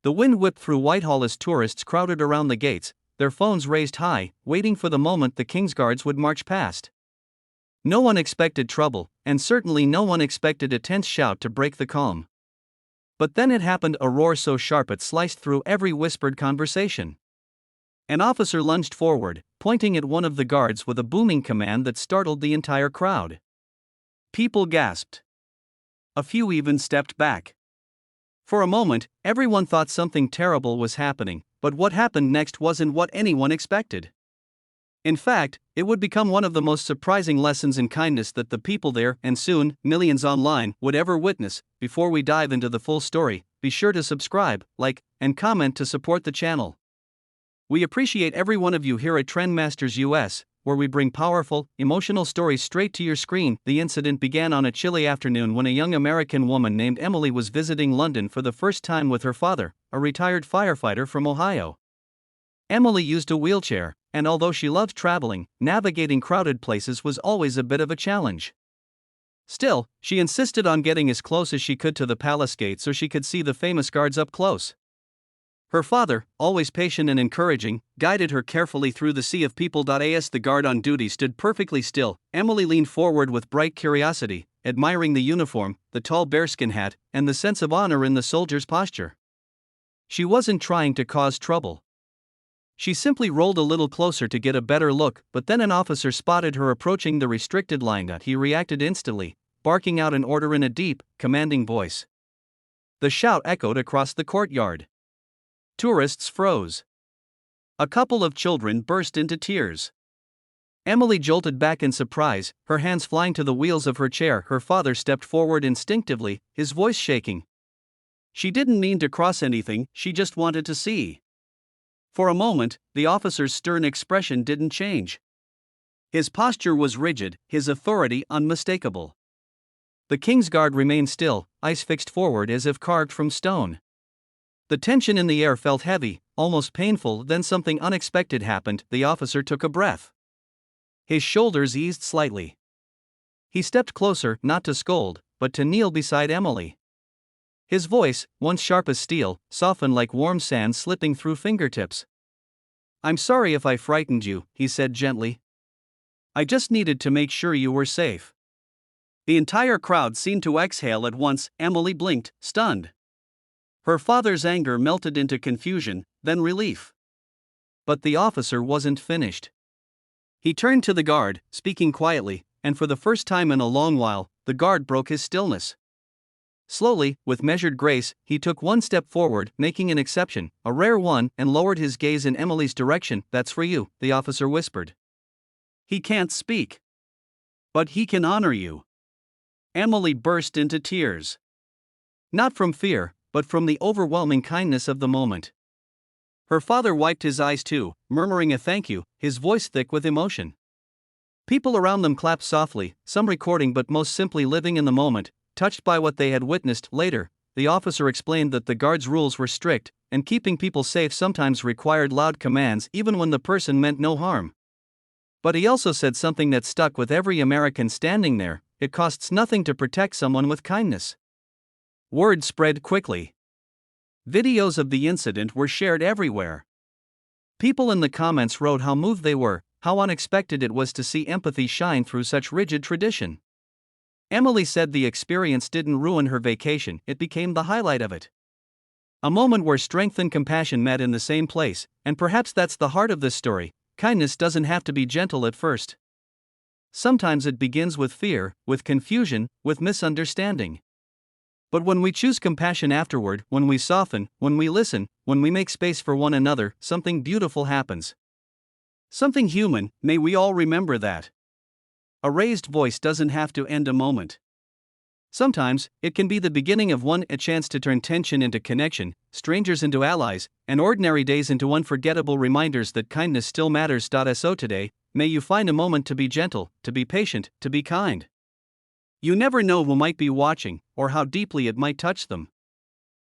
The wind whipped through Whitehall as tourists crowded around the gates, their phones raised high, waiting for the moment the Kingsguards would march past. No one expected trouble, and certainly no one expected a tense shout to break the calm. But then it happened, a roar so sharp it sliced through every whispered conversation. An officer lunged forward, pointing at one of the guards with a booming command that startled the entire crowd. People gasped. A few even stepped back. For a moment, everyone thought something terrible was happening, but what happened next wasn't what anyone expected. In fact, it would become one of the most surprising lessons in kindness that the people there, and soon, millions online, would ever witness. Before we dive into the full story, be sure to subscribe, like, and comment to support the channel. We appreciate every one of you here at Trendmasters US, where we bring powerful, emotional stories straight to your screen. The incident began on a chilly afternoon when a young American woman named Emily was visiting London for the first time with her father, a retired firefighter from Ohio. Emily used a wheelchair, and although she loved traveling, navigating crowded places was always a bit of a challenge. Still, she insisted on getting as close as she could to the palace gate so she could see the famous guards up close. Her father, always patient and encouraging, guided her carefully through the sea of people. As the guard on duty stood perfectly still, Emily leaned forward with bright curiosity, admiring the uniform, the tall bearskin hat, and the sense of honor in the soldier's posture. She wasn't trying to cause trouble. She simply rolled a little closer to get a better look, but then an officer spotted her approaching the restricted line. He reacted instantly, barking out an order in a deep, commanding voice. The shout echoed across the courtyard. Tourists froze. A couple of children burst into tears. Emily jolted back in surprise, her hands flying to the wheels of her chair. Her father stepped forward instinctively, his voice shaking. She didn't mean to cross anything, she just wanted to see. For a moment, the officer's stern expression didn't change. His posture was rigid, his authority unmistakable. The Kingsguard remained still, eyes fixed forward as if carved from stone. The tension in the air felt heavy, almost painful. Then something unexpected happened. The officer took a breath. His shoulders eased slightly. He stepped closer, not to scold, but to kneel beside Emily. His voice, once sharp as steel, softened like warm sand slipping through fingertips. "I'm sorry if I frightened you," he said gently. "I just needed to make sure you were safe." The entire crowd seemed to exhale at once. Emily blinked, stunned. Her father's anger melted into confusion, then relief. But the officer wasn't finished. He turned to the guard, speaking quietly, and for the first time in a long while, the guard broke his stillness. Slowly, with measured grace, he took one step forward, making an exception, a rare one, and lowered his gaze in Emily's direction. "That's for you," the officer whispered. "He can't speak. But he can honor you." Emily burst into tears. Not from fear, but from the overwhelming kindness of the moment. Her father wiped his eyes too, murmuring a thank you, his voice thick with emotion. People around them clapped softly, some recording but most simply living in the moment, touched by what they had witnessed. Later, the officer explained that the guards' rules were strict, and keeping people safe sometimes required loud commands even when the person meant no harm. But he also said something that stuck with every American standing there: it costs nothing to protect someone with kindness. Word spread quickly. Videos of the incident were shared everywhere. People in the comments wrote how moved they were, how unexpected it was to see empathy shine through such rigid tradition. Emily said the experience didn't ruin her vacation, it became the highlight of it. A moment where strength and compassion met in the same place, and perhaps that's the heart of this story. Kindness doesn't have to be gentle at first. Sometimes it begins with fear, with confusion, with misunderstanding. But when we choose compassion afterward, when we soften, when we listen, when we make space for one another, something beautiful happens. Something human. May we all remember that. A raised voice doesn't have to end a moment. Sometimes, it can be the beginning of one, a chance to turn tension into connection, strangers into allies, and ordinary days into unforgettable reminders that kindness still matters. So today, may you find a moment to be gentle, to be patient, to be kind. You never know who might be watching, or how deeply it might touch them.